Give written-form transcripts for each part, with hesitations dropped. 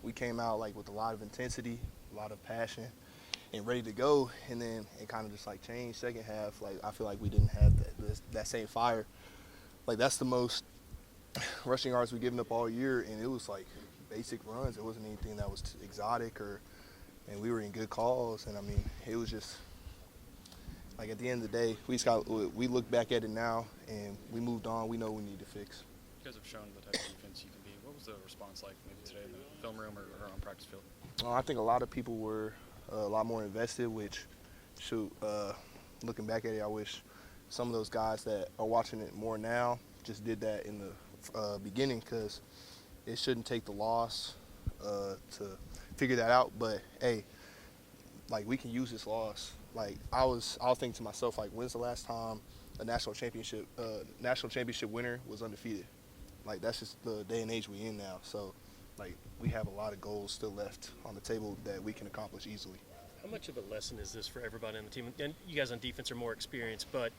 we came out like with a lot of intensity, a lot of passion, and ready to go. And then it kind of just like changed second half. Like I feel like we didn't have that same fire. Like that's the most rushing yards we've given up all year, and it was like basic runs. It wasn't anything that was too exotic and we were in good calls. And I mean, it was just like at the end of the day, we look back at it now and we moved on. We know what we need to fix. You guys have shown the type of defense you can be. What was the response like maybe today in the film room or on practice field? I think a lot of people were a lot more invested, which, looking back at it, I wish some of those guys that are watching it more now just did that in the beginning, because it shouldn't take the loss to figure that out. But, hey, like, we can use this loss. Like, I was thinking to myself, like, when's the last time a national championship winner was undefeated? Like, that's just the day and age we're in now. So, like, we have a lot of goals still left on the table that we can accomplish easily. How much of a lesson is this for everybody on the team? And you guys on defense are more experienced, but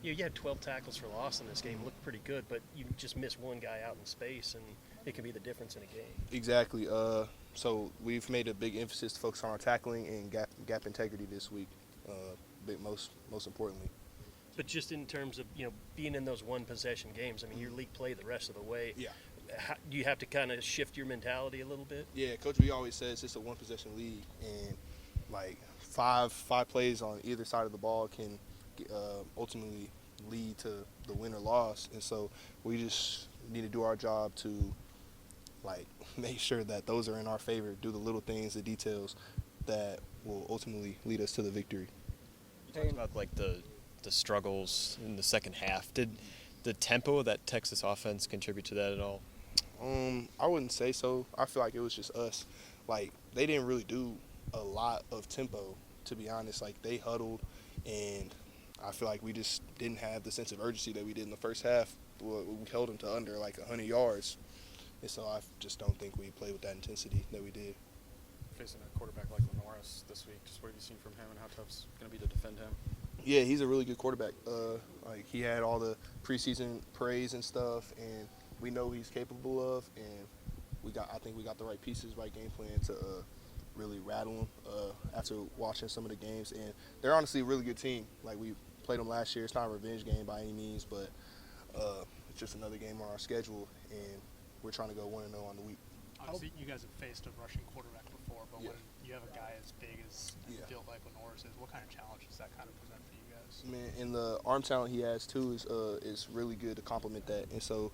you had 12 tackles for loss in this game. Looked pretty good, but you just miss one guy out in space, and it can be the difference in a game. Exactly. So we've made a big emphasis to focus on our tackling and gap integrity this week, most importantly. But just in terms of being in those one possession games, I mean, your league play the rest of the way. Yeah. Do you have to kind of shift your mentality a little bit? Yeah, Coach B always says it's a one possession league, and like five plays on either side of the ball can ultimately lead to the win or loss. And so we just need to do our job to like make sure that those are in our favor, do the little things, the details that will ultimately lead us to the victory. You talked about like the struggles in the second half. Did the tempo of that Texas offense contribute to that at all? I wouldn't say so. I feel like it was just us. Like, they didn't really do a lot of tempo, to be honest. Like, they huddled, and I feel like we just didn't have the sense of urgency that we did in the first half. We held them to under, like, 100 yards. And so I just don't think we played with that intensity that we did. Facing a quarterback like Lenoris this week, just what have you seen from him and how tough it's going to be to defend him? Yeah, he's a really good quarterback. Like, he had all the preseason praise and stuff, and we know he's capable of, and I think we got the right pieces, right game plan to really rattle him after watching some of the games. And they're honestly a really good team. Like, we played them last year. It's not a revenge game by any means, but it's just another game on our schedule, and we're trying to go 1-0 on the week. Obviously, you guys have faced a rushing quarterback before, but when you have a guy as big as built like Lenoris is, what kind of challenge does that kind of present for you guys? Man, and the arm talent he has too is really good to complement that. And so,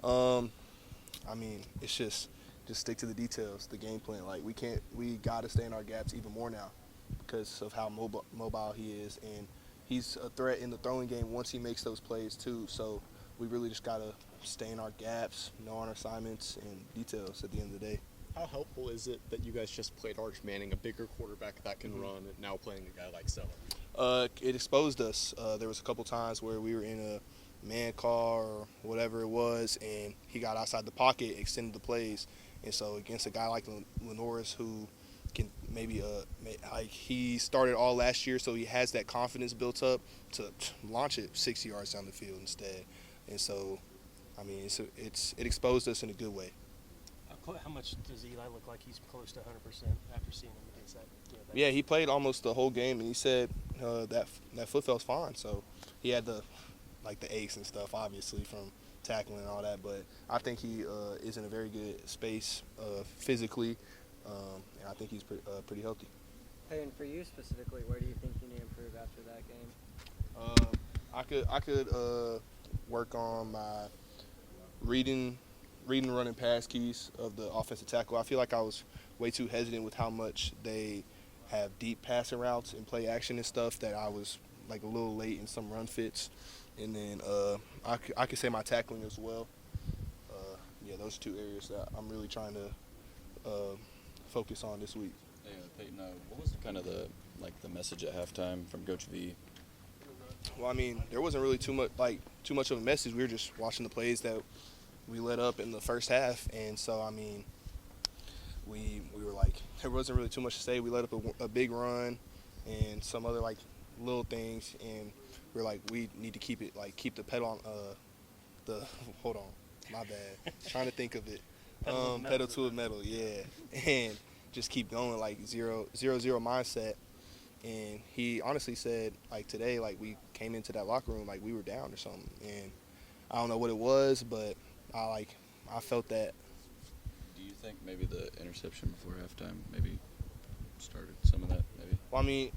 I mean, it's just stick to the details, the game plan. Like, we got to stay in our gaps even more now because of how mobile he is, and he's a threat in the throwing game once he makes those plays too. So we really just got to stay in our gaps, know our assignments and details at the end of the day. How helpful is it that you guys just played Arch Manning, a bigger quarterback that can run, and now playing a guy like Zeller? It exposed us. There was a couple times where we were in a man car or whatever it was, and he got outside the pocket, extended the plays. And so against a guy like Lenoris, who can maybe like he started all last year, so he has that confidence built up to launch it 60 yards down the field instead. And so, I mean, it exposed us in a good way. How much does Eli look like he's close to 100% after seeing him against that? Yeah, he played almost the whole game, and he said that foot felt fine. So he had the aches and stuff, obviously, from tackling and all that. But I think he is in a very good space physically, and I think he's pretty healthy. Hey, and for you specifically, where do you think you need to improve after that game? I could work on my reading, running pass keys of the offensive tackle. I feel like I was way too hesitant with how much they have deep passing routes and play action and stuff that I was like a little late in some run fits. And then I could say my tackling as well. Yeah, those are two areas that I'm really trying to focus on this week. Hey, Peyton, what was kind of the message at halftime from Coach V? Well, I mean, there wasn't really too much of a message. We were just watching the plays that we let up in the first half, and so I mean, we were like, there wasn't really too much to say. We let up a big run and some other like little things, and we're like, we need to keep the pedal on hold on, my bad. Trying to think of it. Pedal to the metal, yeah. And just keep going, like 0-0 mindset. And he honestly said, like today, like we came into that locker room like we were down or something. And I don't know what it was, but I felt that. Do you think maybe the interception before halftime maybe started some of that? Maybe. Well, I mean,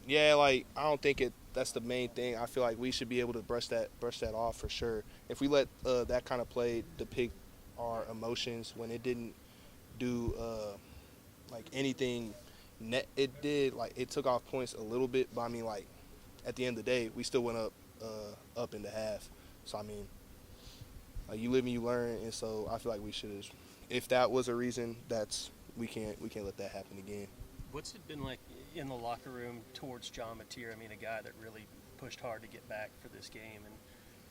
yeah, like I don't think that's the main thing. I feel like we should be able to brush that off for sure. If we let that kind of play depict our emotions when it didn't do like anything, it did like it took off points a little bit. But I mean, like at the end of the day, we still went up in the half. So I mean, like you live and you learn, and so I feel like we should have. If that was a reason, we can't let that happen again. What's it been like in the locker room towards John Mateer? I mean, a guy that really pushed hard to get back for this game and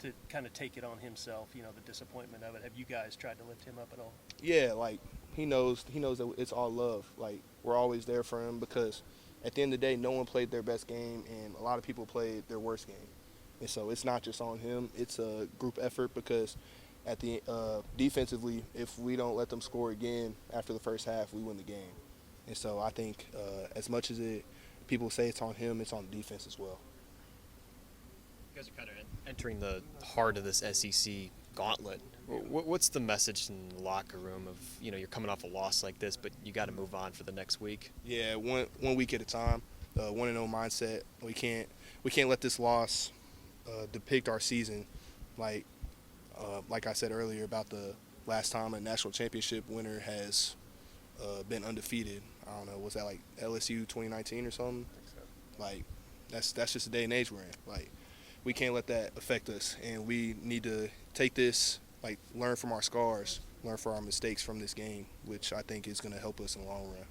to kind of take it on himself, you know, the disappointment of it. Have you guys tried to lift him up at all? Yeah, like he knows that it's all love. Like we're always there for him because at the end of the day, no one played their best game and a lot of people played their worst game. And so it's not just on him. It's a group effort because at the defensively, if we don't let them score again after the first half, we win the game. And so I think as much as people say it's on him, it's on the defense as well. You guys are kind of entering the heart of this SEC gauntlet. What's the message in the locker room of, you know, you're coming off a loss like this, but you got to move on for the next week? Yeah, one week at a time, 1-0 mindset. We can't let this loss depict our season like I said earlier about the last time a national championship winner has been undefeated. I don't know, was that like LSU 2019 or something? I think so. Like that's just the day and age we're in. Like we can't let that affect us, and we need to take this, like learn from our scars, learn from our mistakes from this game, which I think is going to help us in the long run.